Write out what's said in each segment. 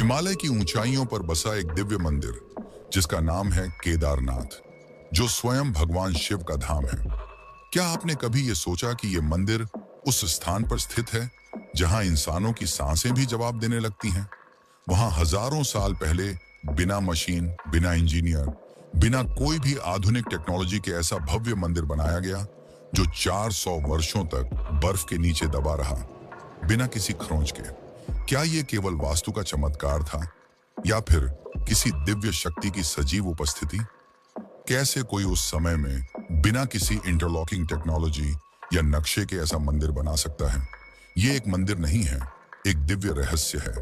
हिमालय की ऊंचाइयों पर बसा एक दिव्य मंदिर जिसका नाम है केदारनाथ, जो स्वयं भगवान शिव का धाम है। क्या आपने कभी ये सोचा कि ये मंदिर उस स्थान पर स्थित है जहां इंसानों की सांसें भी जवाब देने लगती हैं? वहां हजारों साल पहले बिना मशीन, बिना इंजीनियर, बिना कोई भी आधुनिक टेक्नोलॉजी के ऐसा भव्य मंदिर बनाया गया जो 400 वर्षों तक बर्फ के नीचे दबा रहा, बिना किसी खरोंच के। क्या ये केवल वास्तु का चमत्कार था या फिर किसी दिव्य शक्ति की सजीव उपस्थिति? कैसे कोई उस समय में बिना किसी इंटरलॉकिंग टेक्नोलॉजी या नक्शे के ऐसा मंदिर बना सकता है? ये एक मंदिर नहीं है, एक दिव्य रहस्य है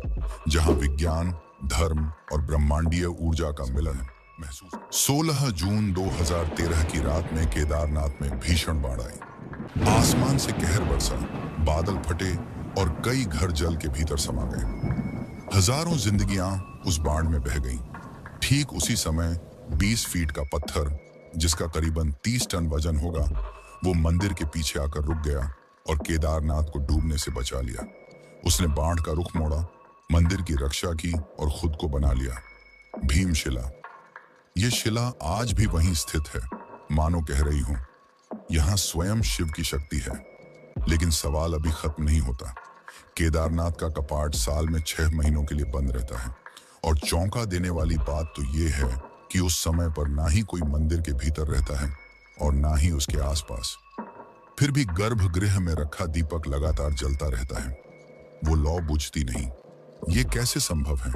जहां विज्ञान, धर्म और ब्रह्मांडीय ऊर्जा का मिलन महसूस। 16 जून 2013 की रात में केदारनाथ में भीषण बाढ़ आई। आसमान से कहर बरसा, बादल फटे और कई घर जल के भीतर समा गए। हजारों जिंदगियां उस बाढ़ में बह गईं। ठीक उसी समय 20 फीट का पत्थर, जिसका करीबन 30 टन वजन होगा, वो मंदिर के पीछे आकर रुक गया और केदारनाथ को डूबने से बचा लिया। उसने बाढ़ का रुख मोड़ा, मंदिर की रक्षा की और खुद को बना लिया। भीमशिला। ये शिला आज भी वहीं स्थित है, मानो कह रही हूं, यहां स्वयं शिव की शक्ति है। लेकिन सवाल अभी खत्म नहीं होता। केदारनाथ का कपाट साल में 6 महीनों के लिए बंद रहता है और चौंका देने वाली बात तो ये है कि उस समय पर ना ही कोई मंदिर के भीतर रहता है और ना ही उसके आसपास। फिर भी गर्भगृह में रखा दीपक लगातार जलता रहता है। वो लौ बुझती नहीं। ये कैसे संभव है?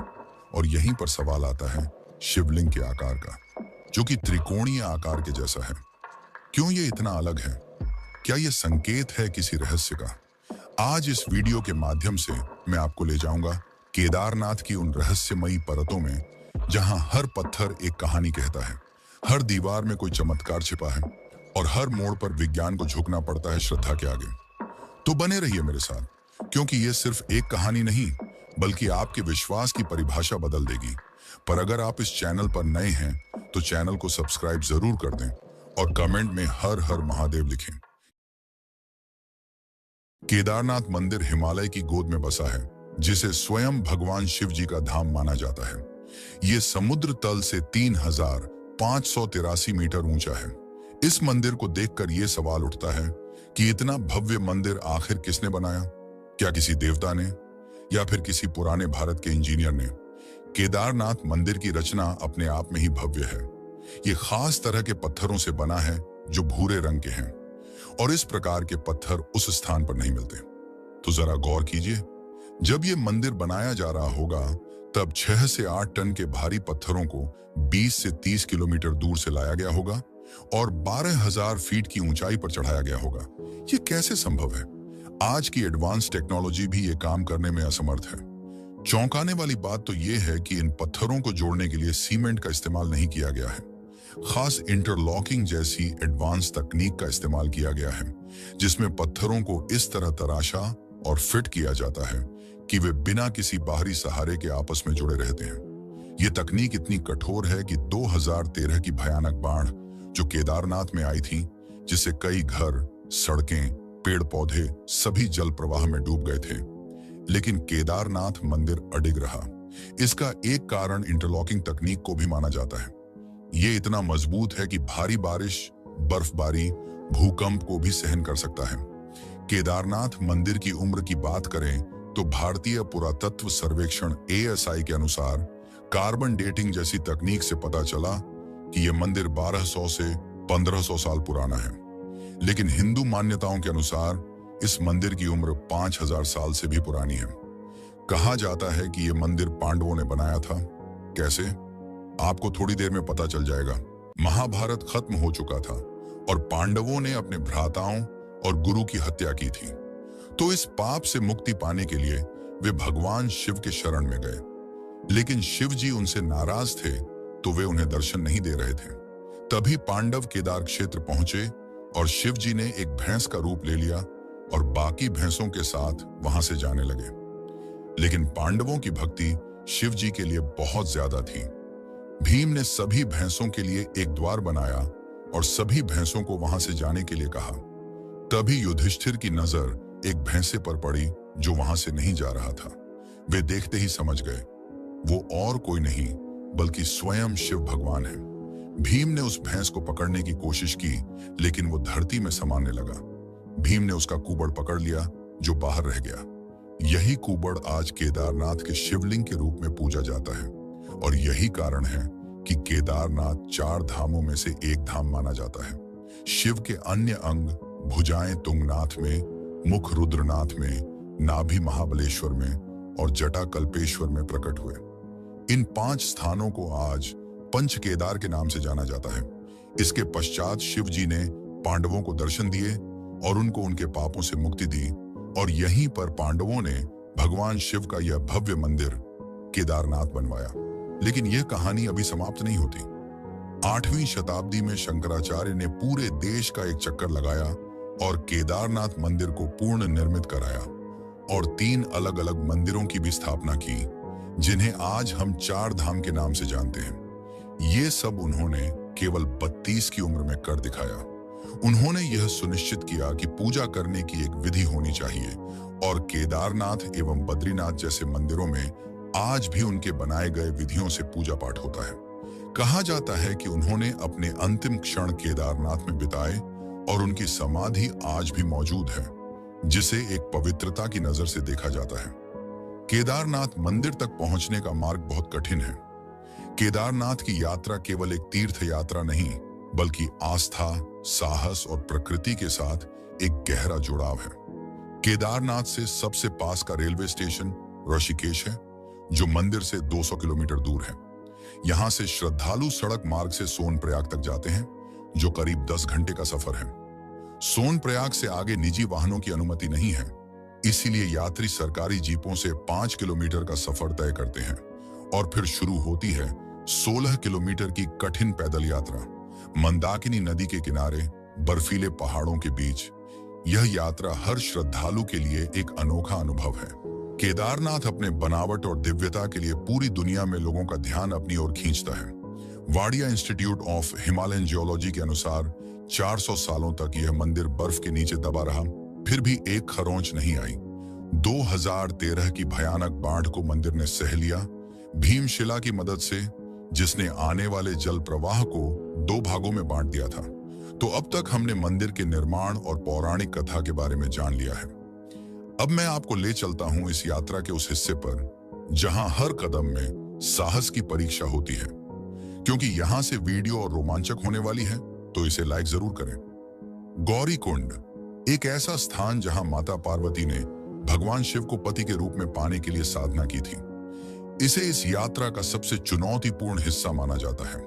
और यहीं पर सवाल आता है शिवलिंग के आकार का, जो कि त्रिकोणीय आकार के जैसा है। क्यों ये इतना अलग है? क्या ये संकेत है किसी रहस्य का? आज इस वीडियो के माध्यम से मैं आपको ले जाऊंगा केदारनाथ की उन रहस्यमयी परतों में जहां हर पत्थर एक कहानी कहता है, हर दीवार में कोई चमत्कार छिपा है और हर मोड़ पर विज्ञान को झुकना पड़ता है श्रद्धा के आगे। तो बने रहिए मेरे साथ, क्योंकि ये सिर्फ एक कहानी नहीं बल्कि आपके विश्वास की परिभाषा बदल देगी। पर अगर आप इस चैनल पर नए हैं तो चैनल को सब्सक्राइब जरूर कर दें और कमेंट में हर हर महादेव लिखें। केदारनाथ मंदिर हिमालय की गोद में बसा है, जिसे स्वयं भगवान शिव जी का धाम माना जाता है। ये समुद्र तल से 3583 मीटर ऊंचा है। इस मंदिर को देखकर यह सवाल उठता है कि इतना भव्य मंदिर आखिर किसने बनाया? क्या किसी देवता ने या फिर किसी पुराने भारत के इंजीनियर ने? केदारनाथ मंदिर की रचना अपने आप में ही भव्य है। ये खास तरह के पत्थरों से बना है जो भूरे रंग के हैं और इस प्रकार के पत्थर उस स्थान पर नहीं मिलते। तो जरा गौर कीजिए, जब ये मंदिर बनाया जा रहा होगा तब 6 से 8 टन के भारी पत्थरों को 20 से 30 किलोमीटर दूर से लाया गया होगा और 12,000 फीट की ऊंचाई पर चढ़ाया गया होगा। ये कैसे संभव है? आज की एडवांस टेक्नोलॉजी भी ये काम करने में असमर्थ है। चौंकाने वाली बात तो ये है कि इन पत्थरों को जोड़ने के लिए सीमेंट का इस्तेमाल नहीं किया गया है। खास इंटरलॉकिंग जैसी एडवांस तकनीक का इस्तेमाल किया गया है, जिसमें पत्थरों को इस तरह तराशा और फिट किया जाता है कि वे बिना किसी बाहरी सहारे के आपस में जुड़े रहते हैं। ये तकनीक इतनी कठोर है कि 2013 की भयानक बाढ़ जो केदारनाथ में आई थी, जिससे कई घर, सड़कें, पेड़ पौधे सभी जल प्रवाह में डूब गए थे, लेकिन केदारनाथ मंदिर अडिग रहा। इसका एक कारण इंटरलॉकिंग तकनीक को भी माना जाता है। ये इतना मजबूत है कि भारी बारिश, बर्फबारी, भूकंप को भी सहन कर सकता है। केदारनाथ मंदिर की उम्र की बात करें तो भारतीय पुरातत्व सर्वेक्षण ASI के अनुसार कार्बन डेटिंग जैसी तकनीक से पता चला कि यह मंदिर 1200 से 1500 साल पुराना है। लेकिन हिंदू मान्यताओं के अनुसार इस मंदिर की उम्र 5000 साल से भी पुरानी है। कहा जाता है कि यह मंदिर पांडवों ने बनाया था। कैसे? आपको थोड़ी देर में पता चल जाएगा। महाभारत खत्म हो चुका था और पांडवों ने अपने भ्राताओं और गुरु की हत्या की थी। तो इस पाप से मुक्ति पाने के लिए वे भगवान शिव के शरण में गए, लेकिन शिव जी उनसे नाराज थे तो वे उन्हें दर्शन नहीं दे रहे थे। तभी पांडव केदार क्षेत्र पहुंचे और शिव जी ने एक भैंस का रूप ले लिया और बाकी भैंसों के साथ वहां से जाने लगे। लेकिन पांडवों की भक्ति शिव जी के लिए बहुत ज्यादा थी। भीम ने सभी भैंसों के लिए एक द्वार बनाया और सभी भैंसों को वहां से जाने के लिए कहा। तभी युधिष्ठिर की नजर एक भैंसे पर पड़ी जो वहां से नहीं जा रहा था। वे देखते ही समझ गए, वो और कोई नहीं बल्कि स्वयं शिव भगवान है। भीम ने उस भैंस को पकड़ने की कोशिश की, लेकिन वो धरती में समाने लगा। भीम ने उसका कुबड़ पकड़ लिया, जो बाहर रह गया। यही कुबड़ आज केदारनाथ के शिवलिंग के रूप में पूजा जाता है, और यही कारण है कि केदारनाथ 4 धामों में से एक धाम माना जाता है। शिव के अन्य अंग भुजाएं तुंगनाथ में, मुख रुद्रनाथ में, नाभि महाबलेश्वर में और जटा कल्पेश्वर में प्रकट हुए। इन 5 स्थानों को आज पंच केदार के नाम से जाना जाता है। इसके पश्चात शिव जी ने पांडवों को दर्शन दिए और उनको उनके पापों से मुक्ति दी, और यहीं पर पांडवों ने भगवान शिव का यह भव्य मंदिर केदारनाथ बनवाया। लेकिन यह कहानी अभी समाप्त नहीं होती। 8वीं शताब्दी में शंकराचार्य ने पूरे देश का एक चक्कर लगाया और केदारनाथ मंदिर को पूर्ण निर्मित कराया, और 3 अलग अलग मंदिरों की भी स्थापना की, जिन्हें आज हम 4 धाम के नाम से जानते हैं। ये सब उन्होंने केवल 32 की उम्र में कर दिखाया। उन्होंने यह सुनिश्चित किया कि पूजा करने की एक विधि होनी चाहिए, और केदारनाथ एवं बद्रीनाथ जैसे मंदिरों में आज भी उनके बनाए गए विधियों से पूजा पाठ होता है। कहा जाता है कि उन्होंने अपने अंतिम क्षण केदारनाथ में बिताए, और उनकी समाधि आज भी मौजूद है, जिसे एक पवित्रता की नजर से देखा जाता है। केदारनाथ मंदिर तक पहुंचने का मार्ग बहुत कठिन है। केदारनाथ की यात्रा केवल एक तीर्थ यात्रा नहीं, बल्कि आस्था, साहस और प्रकृति के साथ एक गहरा जुड़ाव है। केदारनाथ से सबसे पास का रेलवे स्टेशन ऋषिकेश है, जो मंदिर से 200 किलोमीटर दूर है। यहाँ से श्रद्धालु सड़क मार्ग से सोनप्रयाग तक जाते हैं, जो करीब 10 घंटे का सफर है। सोनप्रयाग से आगे निजी वाहनों की अनुमति नहीं है, इसीलिए यात्री सरकारी जीपों से 5 किलोमीटर का सफर तय करते हैं, और फिर शुरू होती है 16 किलोमीटर की कठिन पैदल यात्रा, मंदाकिनी नदी के किनारे बर्फीले पहाड़ों के बीच। यह यात्रा हर श्रद्धालु के लिए एक अनोखा अनुभव है। केदारनाथ अपने बनावट और दिव्यता के लिए पूरी दुनिया में लोगों का ध्यान अपनी ओर खींचता है। Wadia institute of Himalayan geology के अनुसार 400 सालों तक यह मंदिर बर्फ के नीचे दबा रहा, फिर भी एक खरोंच नहीं आई। 2013 की भयानक बाढ़ को मंदिर ने सह लिया, भीमशिला की मदद से, जिसने आने वाले जल प्रवाह को 2 भागों में बांट दिया था। तो अब तक हमने मंदिर के निर्माण और पौराणिक कथा के बारे में जान लिया है। अब मैं आपको ले चलता हूं इस यात्रा के उस हिस्से पर जहां हर कदम में साहस की परीक्षा होती है। क्योंकि यहां से वीडियो और रोमांचक होने वाली है, तो इसे लाइक जरूर करें। गौरी कुंड, एक ऐसा स्थान जहां माता पार्वती ने भगवान शिव को पति के रूप में पाने के लिए साधना की थी। इसे इस यात्रा का सबसे चुनौतीपूर्ण हिस्सा माना जाता है।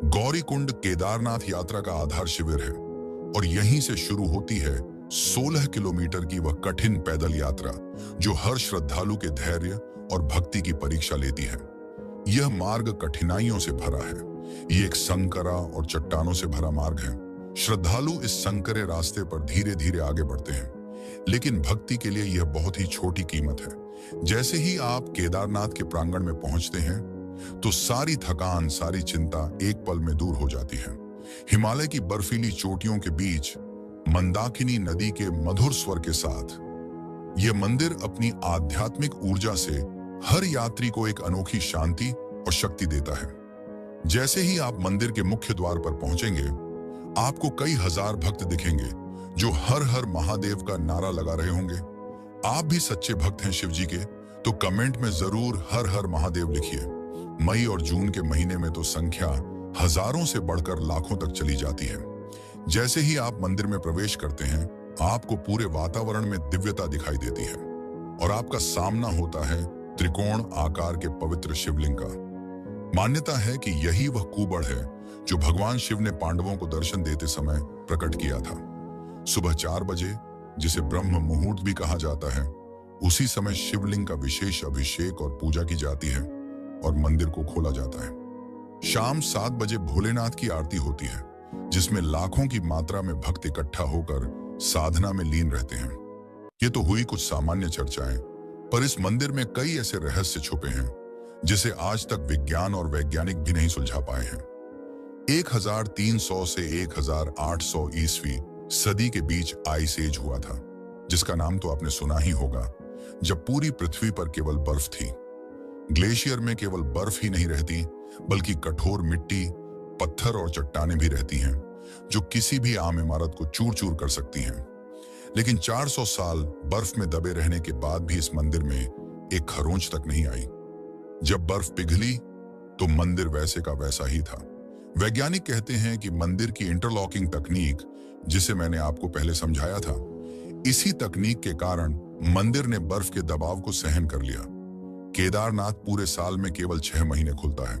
गौरी कुंड केदारनाथ यात्रा का आधार शिविर है, और यहीं से शुरू होती है 16 किलोमीटर की वह कठिन पैदल यात्रा, जो हर श्रद्धालु के धैर्य और भक्ति की परीक्षा लेती है। यह मार्ग कठिनाइयों से भरा है। ये एक संकरा और चट्टानों से भरा मार्ग है। श्रद्धालु इस संकरे रास्ते पर धीरे धीरे आगे बढ़ते हैं, लेकिन भक्ति के लिए यह बहुत ही छोटी कीमत है। जैसे ही आप केदारनाथ के प्रांगण में पहुंचते हैं, तो सारी थकान, सारी चिंता एक पल में दूर हो जाती है। हिमालय की बर्फीली चोटियों के बीच मंदाकिनी नदी के मधुर स्वर के साथ यह मंदिर अपनी आध्यात्मिक ऊर्जा से हर यात्री को एक अनोखी शांति और शक्ति देता है। जैसे ही आप मंदिर के मुख्य द्वार पर पहुंचेंगे, आपको कई हजार भक्त दिखेंगे जो हर हर महादेव का नारा लगा रहे होंगे। आप भी सच्चे भक्त हैं शिव जी के, तो कमेंट में जरूर हर हर महादेव लिखिए। मई और जून के महीने में तो संख्या हजारों से बढ़कर लाखों तक चली जाती है। जैसे ही आप मंदिर में प्रवेश करते हैं, आपको पूरे वातावरण में दिव्यता दिखाई देती है, और आपका सामना होता है त्रिकोण आकार के पवित्र शिवलिंग का। मान्यता है कि यही वह कुबड़ है जो भगवान शिव ने पांडवों को दर्शन देते समय प्रकट किया था। सुबह 4 बजे, जिसे ब्रह्म मुहूर्त भी कहा जाता है, उसी समय शिवलिंग का विशेष अभिषेक और पूजा की जाती है और मंदिर को खोला जाता है। शाम 7 बजे भोलेनाथ की आरती होती है, जिसमें लाखों की मात्रा में भक्त इकट्ठा होकर साधना में लीन रहते हैं। ये तो हुई कुछ सामान्य चर्चाएं, पर इस मंदिर में कई ऐसे रहस्य छुपे हैं जिसे आज तक विज्ञान और वैज्ञानिक भी नहीं सुलझा पाए हैं। 1300 से 1800 ईस्वी सदी के बीच आइस एज हुआ था, जिसका नाम तो आपने सुना ही होगा, जब पूरी पृथ्वी पर केवल बर्फ थी। ग्लेशियर में केवल बर्फ ही नहीं रहती, बल्कि कठोर मिट्टी, पत्थर और चट्टानें भी रहती हैं, जो किसी भी आम इमारत को चूर चूर कर सकती हैं। लेकिन 400 साल बर्फ में दबे रहने के बाद भी इस मंदिर में एक खरोंच तक नहीं आई। जब बर्फ पिघली तो मंदिर वैसे का वैसा ही था। वैज्ञानिक कहते हैं कि मंदिर की इंटरलॉकिंग तकनीक, जिसे मैंने आपको पहले समझाया था, इसी तकनीक के कारण मंदिर ने बर्फ के दबाव को सहन कर लिया। केदारनाथ पूरे साल में केवल 6 महीने खुलता है,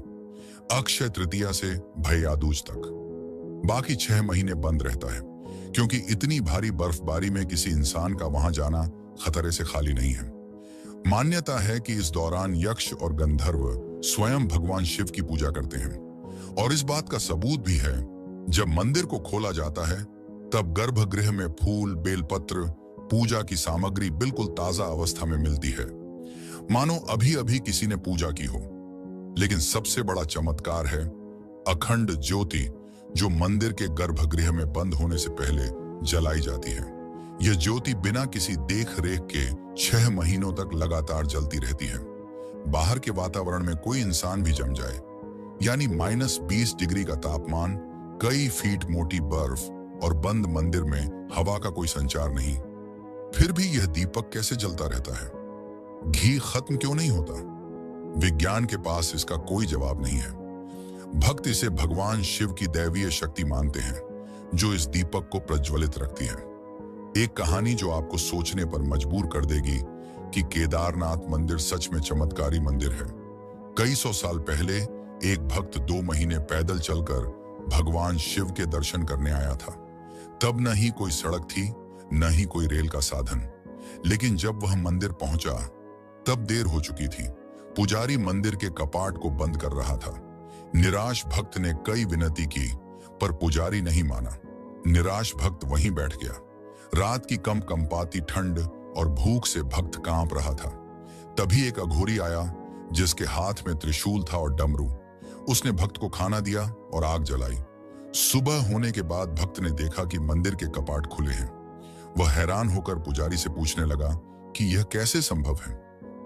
अक्षय तृतीया से भैया दूज तक। बाकी 6 महीने बंद रहता है, क्योंकि इतनी भारी बर्फबारी में किसी इंसान का वहां जाना खतरे से खाली नहीं है। मान्यता है कि इस दौरान यक्ष और गंधर्व स्वयं भगवान शिव की पूजा करते हैं, और इस बात का सबूत भी है। जब मंदिर को खोला जाता है तब गर्भगृह में फूल, बेलपत्र, पूजा की सामग्री बिल्कुल ताजा अवस्था में मिलती है, मानो अभी अभी किसी ने पूजा की हो। लेकिन सबसे बड़ा चमत्कार है अखंड ज्योति, जो मंदिर के गर्भगृह में बंद होने से पहले जलाई जाती है। यह ज्योति बिना किसी देख रेख के 6 महीनों तक लगातार जलती रहती है। बाहर के वातावरण में कोई इंसान भी जम जाए, यानी -20 डिग्री का तापमान, कई फीट मोटी बर्फ और बंद मंदिर में हवा का कोई संचार नहीं, फिर भी यह दीपक कैसे जलता रहता है? घी खत्म क्यों नहीं होता? विज्ञान के पास इसका कोई जवाब नहीं है। भक्त इसे भगवान शिव की दैवीय शक्ति मानते हैं, जो इस दीपक को प्रज्वलित रखती है। एक कहानी जो आपको सोचने पर मजबूर कर देगी कि केदारनाथ मंदिर सच में चमत्कारी मंदिर है। कई सौ साल पहले एक भक्त 2 महीने पैदल चलकर भगवान शिव के दर्शन करने आया था। तब न ही कोई सड़क थी, न ही कोई रेल का साधन। लेकिन जब वह मंदिर पहुंचा तब देर हो चुकी थी। पुजारी मंदिर के कपाट को बंद कर रहा था। निराश भक्त ने कई विनती की, पर पुजारी नहीं माना। निराश भक्त वहीं बैठ गया। रात की कंपाती ठंड और भूख से भक्त कांप रहा था। तभी एक अघोरी आया, जिसके हाथ में त्रिशूल था और डमरू। उसने भक्त को खाना दिया और आग जलाई। सुबह होने के बाद भक्त ने देखा कि मंदिर के कपाट खुले हैं। वह हैरान होकर पुजारी से पूछने लगा कि यह कैसे संभव है।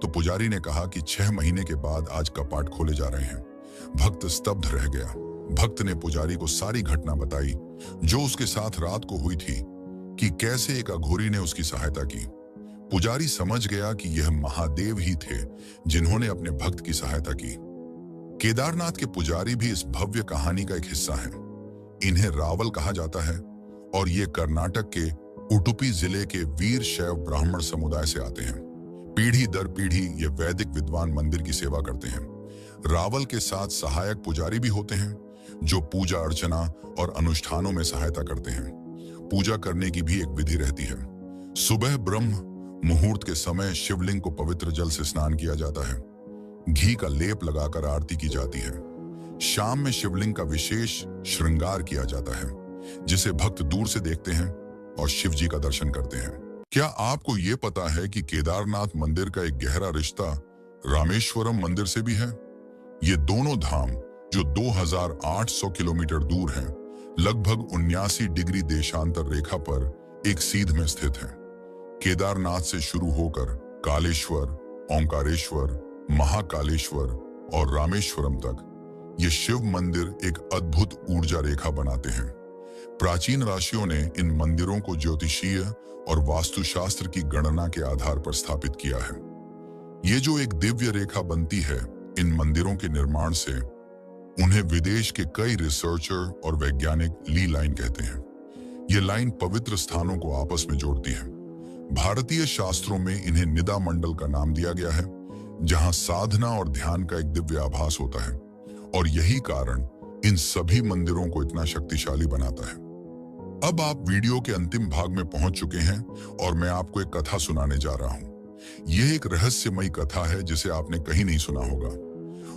तो पुजारी ने कहा कि 6 महीने के बाद आज कपाट खोले जा रहे हैं। भक्त स्तब्ध रह गया। भक्त ने पुजारी को सारी घटना बताई, जो उसके साथ रात को हुई थी, कि कैसे एक अघोरी ने उसकी सहायता की। पुजारी समझ गया कि यह महादेव ही थे, जिन्होंने अपने भक्त की सहायता की। केदारनाथ के पुजारी भी इस भव्य कहानी का एक हिस्सा हैं। इन्हें रावल कहा जाता है और ये कर्नाटक के उडुपी जिले के वीर शैव ब्राह्मण समुदाय से आते हैं। पीढ़ी दर पीढ़ी ये वैदिक विद्वान मंदिर की सेवा करते हैं। रावल के साथ सहायक पुजारी भी होते हैं, जो पूजा अर्चना और अनुष्ठानों में सहायता करते हैं। पूजा करने की भी एक विधि रहती है। सुबह ब्रह्म मुहूर्त के समय शिवलिंग को पवित्र जल से स्नान किया जाता है। घी का लेप लगाकर आरती की जाती है। शाम में शिवलिंग का विशेष श्रृंगार किया जाता है, जिसे भक्त दूर से देखते हैं और शिव जी का दर्शन करते हैं। क्या आपको ये पता है कि केदारनाथ मंदिर का एक गहरा रिश्ता रामेश्वरम मंदिर से भी है? ये दोनों धाम, जो 2800 किलोमीटर दूर हैं, लगभग 79 डिग्री देशांतर रेखा पर एक सीध में स्थित हैं। केदारनाथ से शुरू होकर कालेश्वर, ओंकारेश्वर, महाकालेश्वर और रामेश्वरम तक ये शिव मंदिर एक अद्भुत ऊर्जा रेखा बनाते हैं। प्राचीन राशियों ने इन मंदिरों को ज्योतिषीय और वास्तुशास्त्र की गणना के आधार पर स्थापित किया है। ये जो एक दिव्य रेखा बनती है इन मंदिरों के निर्माण से, उन्हें विदेश के कई रिसर्चर और वैज्ञानिक ली लाइन कहते हैं। ये लाइन पवित्र स्थानों को आपस में जोड़ती है। भारतीय शास्त्रों में इन्हें निदा मंडल का नाम दिया गया है, जहां साधना और ध्यान का एक दिव्य आभास होता है, और यही कारण इन सभी मंदिरों को इतना शक्तिशाली बनाता है। अब आप वीडियो के अंतिम भाग में पहुंच चुके हैं और मैं आपको एक कथा सुनाने जा रहा हूं। यह एक रहस्यमयी कथा है जिसे आपने कहीं नहीं सुना होगा,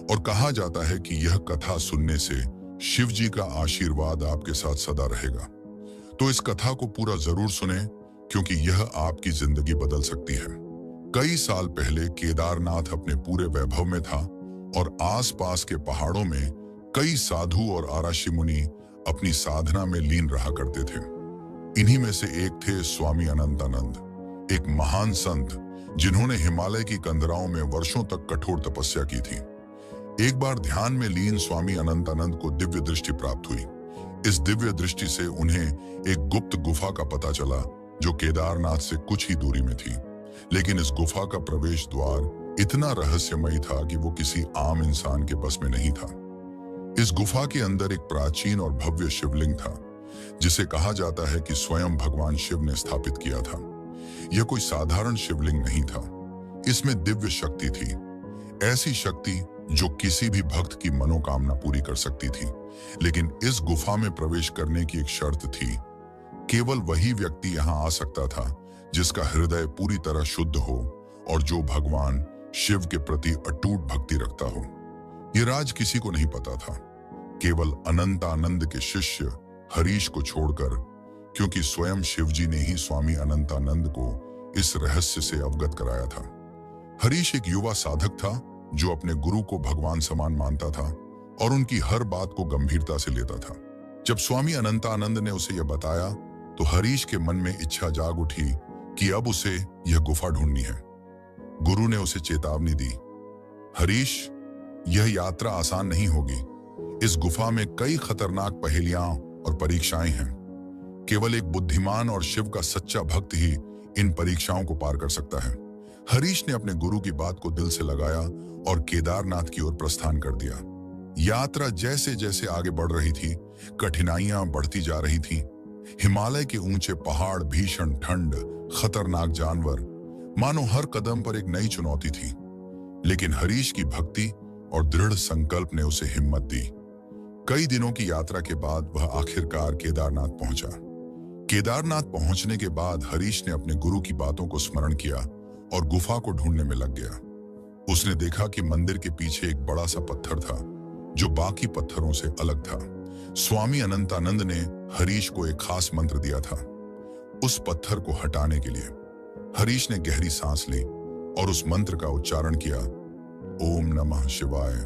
और कहा जाता है कि यह कथा सुनने से शिव जी का आशीर्वाद आपके साथ सदा रहेगा। तो इस कथा को पूरा जरूर सुने, क्योंकि यह आपकी जिंदगी बदल सकती है। कई साल पहले केदारनाथ अपने पूरे वैभव में था, और आसपास के पहाड़ों में कई साधु और आराशी मुनि अपनी साधना में लीन रहा करते थे। इन्हीं में से एक थे स्वामी अनंतानंद, एक महान संत जिन्होंने हिमालय की कंदराओं में वर्षों तक कठोर तपस्या की थी। एक बार ध्यान में लीन स्वामी अनंतानंद को दिव्य दृष्टि प्राप्त हुई। इस दिव्य दृष्टि से उन्हें एक गुप्त गुफा का पता चला जो केदारनाथ से कुछ ही दूरी में थी। लेकिन इस गुफा का प्रवेश द्वार इतना रहस्यमयी था कि वो किसी आम इंसान के बस में नहीं था। इस गुफा के अंदर एक प्राचीन और भव्य शिवलिंग था, जिसे कहा जाता है कि स्वयं भगवान शिव ने स्थापित किया था। यह कोई साधारण शिवलिंग नहीं था, इसमें दिव्य शक्ति थी, ऐसी शक्ति जो किसी भी भक्त की मनोकामना पूरी कर सकती थी। लेकिन इस गुफा में प्रवेश करने की एक शर्त थी। केवल वही व्यक्ति यहाँ आ सकता था जिसका हृदय पूरी तरह शुद्ध हो और जो भगवान शिव के प्रति अटूट भक्ति रखता हो। यह राज किसी को नहीं पता था, केवल अनंतानंद के शिष्य हरीश को छोड़कर, क्योंकि स्वयं शिवजी ने ही स्वामी अनंतानंद को इस रहस्य से अवगत कराया था। हरीश एक युवा साधक था जो अपने गुरु को भगवान समान मानता था और उनकी हर बात को गंभीरता से लेता था। जब स्वामी अनंतानंद ने उसे यह बताया तो हरीश के मन में इच्छा जाग उठी कि अब उसे यह गुफा ढूंढनी है। गुरु ने उसे चेतावनी दी, हरीश, यह यात्रा आसान नहीं होगी। इस गुफा में कई खतरनाक पहेलियां और परीक्षाएं हैं। केवल एक बुद्धिमान और शिव का सच्चा भक्त ही इन परीक्षाओं को पार कर सकता है। हरीश ने अपने गुरु की बात को दिल से लगाया और केदारनाथ की ओर प्रस्थान कर दिया। यात्रा जैसे जैसे आगे बढ़ रही थी, कठिनाइयां बढ़ती जा रही थीं। हिमालय के ऊंचे पहाड़, भीषण ठंड, खतरनाक जानवर, मानो हर कदम पर एक नई चुनौती थी। लेकिन हरीश की भक्ति और दृढ़ संकल्प ने उसे हिम्मत दी। कई दिनों की यात्रा के बाद वह आखिरकार केदारनाथ पहुंचा। केदारनाथ पहुंचने के बाद हरीश ने अपने गुरु की बातों को स्मरण किया और गुफा को ढूंढने में लग गया। उसने देखा कि मंदिर के पीछे एक बड़ा सा पत्थर था जो बाकी पत्थरों से अलग था। स्वामी अनंतानंद ने हरीश को एक खास मंत्र दिया था उस पत्थर को हटाने के लिए। हरीश ने गहरी सांस ली और उस मंत्र का उच्चारण किया, ओम नमः शिवाय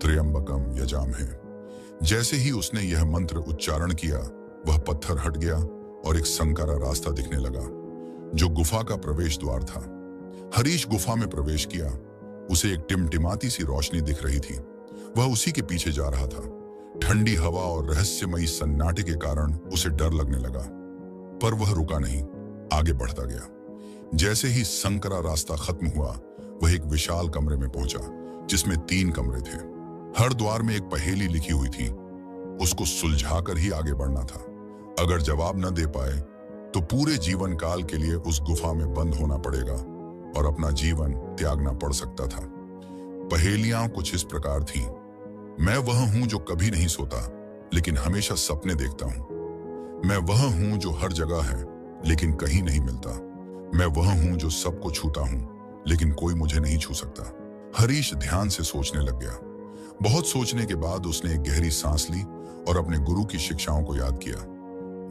त्र्यंबकम यजामहे। जैसे ही उसने यह मंत्र उच्चारण किया, वह पत्थर हट गया और एक संकरा रास्ता दिखने लगा जो गुफा का प्रवेश द्वार था। हरीश गुफा में प्रवेश किया। उसे एक टिमटिमाती सी रोशनी दिख रही थी। वह उसी के पीछे जा रहा था। ठंडी हवा और रहस्यमयी सन्नाटे के कारण उसे डर लगने लगा, पर वह रुका नहीं, आगे बढ़ता गया। जैसे ही संकरा रास्ता खत्म हुआ, वह एक विशाल कमरे में पहुंचा जिसमें 3 कमरे थे। हर द्वार में एक पहेली लिखी हुई थी। उसको सुलझाकर ही आगे बढ़ना था। अगर जवाब न दे पाए तो पूरे जीवन काल के लिए उस गुफा में बंद होना पड़ेगा और अपना जीवन त्यागना पड़ सकता था। पहेलियां कुछ इस प्रकार थीं। मैं वह हूं जो कभी नहीं सोता लेकिन हमेशा सपने देखता हूं। मैं वह हूं जो हर जगह है लेकिन कहीं नहीं मिलता। मैं वह हूं जो सबको छूता हूं लेकिन कोई मुझे नहीं छू सकता। हरीश ध्यान से सोचने लग गया। बहुत सोचने के बाद उसने एक गहरी सांस ली और अपने गुरु की शिक्षाओं को याद किया।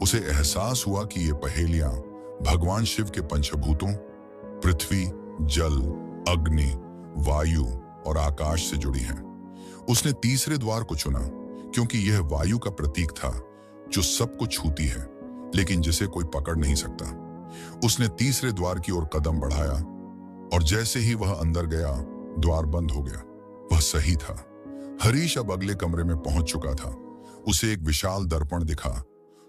उसे एहसास हुआ कि ये पहेलियां भगवान शिव के पंचभूतों पृथ्वी, जल, अग्नि, वायु और आकाश से जुड़ी हैं। उसने तीसरे द्वार को चुना क्योंकि यह वायु का प्रतीक था जो सबको छूती है लेकिन जिसे कोई पकड़ नहीं सकता। उसने तीसरे द्वार की ओर कदम बढ़ाया और जैसे ही वह अंदर गया, द्वार बंद हो गया। वह सही था। हरीश अब अगले कमरे में पहुंच चुका था। उसे एक विशाल दर्पण दिखा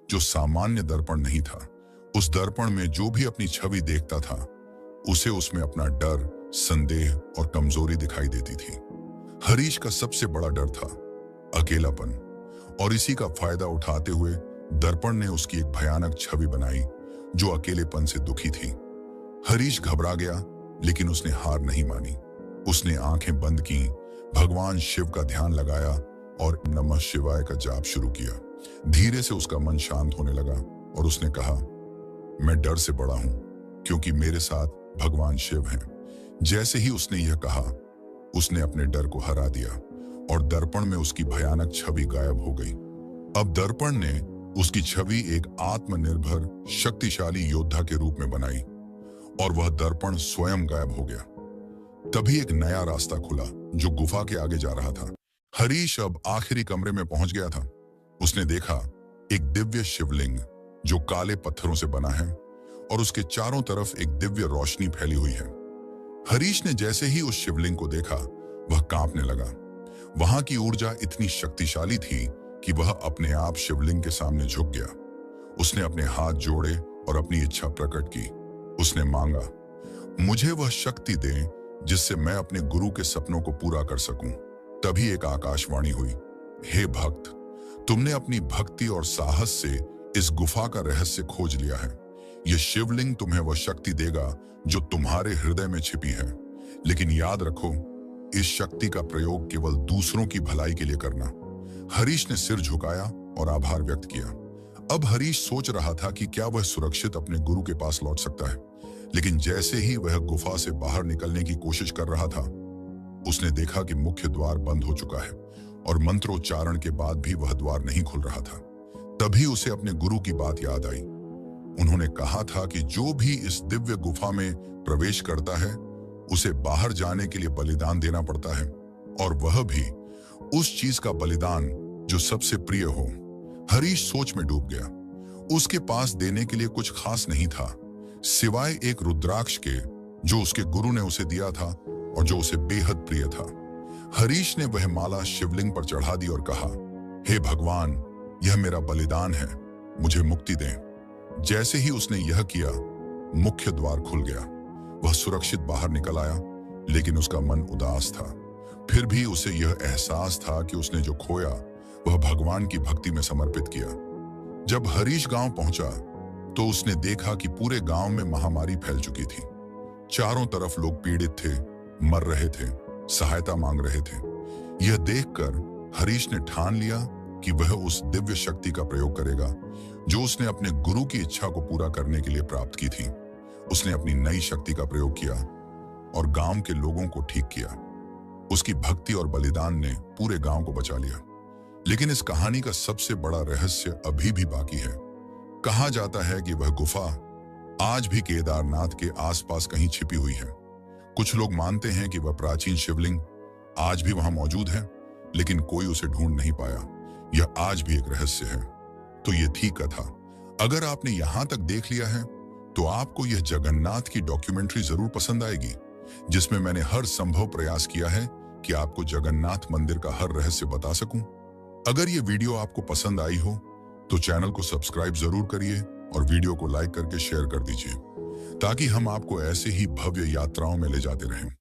जो सामान्य दर्पण नहीं था। उस दर्पण में जो भी अपनी छवि देखता था, उसे उसमें अपना डर, संदेह और कमजोरी दिखाई देती थी। हरीश का सबसे बड़ा डर था अकेलापन, और इसी का फायदा उठाते हुए दर्पण ने उसकी एक भयानक छवि बनाई जो अकेलेपन से दुखी थी। हरीश घबरा गया लेकिन उसने हार नहीं मानी। उसने आंखें बंद की, भगवान शिव का ध्यान लगाया और नमः शिवाय का जाप शुरू किया। धीरे से उसका मन शांत होने लगा और उसने कहा, मैं डर से बड़ा हूं क्योंकि मेरे साथ भगवान शिव हैं। जैसे ही उसने यह कहा, उसने अपने डर को हरा दिया और दर्पण में उसकी भयानक छवि गायब हो गई। अब दर्पण ने उसकी छवि एक आत्मनिर्भर शक्तिशाली योद्धा के रूप में बनाई और वह दर्पण स्वयं गायब हो गया। तभी एक नया रास्ता खुला जो गुफा के आगे जा रहा था। हरीश अब आखिरी कमरे में पहुंच गया था। उसने देखा एक दिव्य शिवलिंग जो काले पत्थरों से बना है और उसके चारों तरफ एक दिव्य रोशनी फैली हुई है। हरीश ने जैसे ही उस शिवलिंग को देखा, वह कांपने लगा। वहां की ऊर्जा इतनी शक्तिशाली थी कि वह अपने आप शिवलिंग के सामने झुक गया। उसने अपने हाथ जोड़े और अपनी इच्छा प्रकट की। उसने मांगा, मुझे वह शक्ति दें जिससे मैं अपने गुरु के सपनों को पूरा कर सकूं। तभी एक आकाशवाणी हुई, हे भक्त, तुमने अपनी भक्ति और साहस से इस गुफा का रहस्य खोज लिया है। यह शिवलिंग तुम्हें वह शक्ति देगा जो तुम्हारे हृदय में छिपी है। लेकिन याद रखो, इस शक्ति का प्रयोग केवल दूसरों की भलाई के लिए करना। हरीश ने सिर झुकाया और आभार व्यक्त किया। अब हरीश सोच रहा था कि क्या वह सुरक्षित अपने गुरु के पास लौट सकता है। लेकिन जैसे ही वह गुफा से बाहर निकलने की कोशिश कर रहा था, उसने देखा कि मुख्य द्वार बंद हो चुका है और मंत्रोच्चारण के बाद भी वह द्वार नहीं खुल रहा था। तभी उसे अपने गुरु की बात याद आई। उन्होंने कहा था कि जो भी इस दिव्य गुफा में प्रवेश करता है, उसे बाहर जाने के लिए बलिदान देना पड़ता है, और वह भी उस चीज का बलिदान जो सबसे प्रिय हो। हरीश सोच में डूब गया। उसके पास देने के लिए कुछ खास नहीं था, सिवाय एक रुद्राक्ष के जो उसके गुरु ने उसे दिया था और जो उसे बेहद प्रिय था। हरीश ने वह माला शिवलिंग पर चढ़ा दी और कहा, हे भगवान, यह मेरा बलिदान है, मुझे मुक्ति दें। जैसे ही उसने यह किया, मुख्य द्वार खुल गया। वह सुरक्षित बाहर निकल आया, लेकिन उसका मन उदास था। फिर भी उसे यह एहसास था कि उसने जो खोया वह भगवान की भक्ति में समर्पित किया। जब हरीश गांव पहुंचा तो उसने देखा कि पूरे गांव में महामारी फैल चुकी थी। चारों तरफ लोग पीड़ित थे, मर रहे थे, सहायता मांग रहे थे। यह देखकर हरीश ने ठान लिया कि वह उस दिव्य शक्ति का प्रयोग करेगा जो उसने अपने गुरु की इच्छा को पूरा करने के लिए प्राप्त की थी। उसने अपनी नई शक्ति का प्रयोग किया और गांव के लोगों को ठीक किया। उसकी भक्ति और बलिदान ने पूरे गांव को बचा लिया। लेकिन इस कहानी का सबसे बड़ा रहस्य अभी भी बाकी है। कहा जाता है कि वह गुफा आज भी केदारनाथ के आसपास कहीं छिपी हुई है। कुछ लोग मानते हैं कि वह प्राचीन शिवलिंग आज भी वहां मौजूद है, लेकिन कोई उसे ढूंढ नहीं पाया। यह आज भी एक रहस्य है। तो ये थी कथा। अगर आपने यहां तक देख लिया है तो आपको यह जगन्नाथ की डॉक्यूमेंट्री जरूर पसंद आएगी, जिसमें मैंने हर संभव प्रयास किया है कि आपको जगन्नाथ मंदिर का हर रहस्य बता सकूं। अगर ये वीडियो आपको पसंद आई हो तो चैनल को सब्सक्राइब जरूर करिए और वीडियो को लाइक करके शेयर कर दीजिए, ताकि हम आपको ऐसे ही भव्य यात्राओं में ले जाते रहें।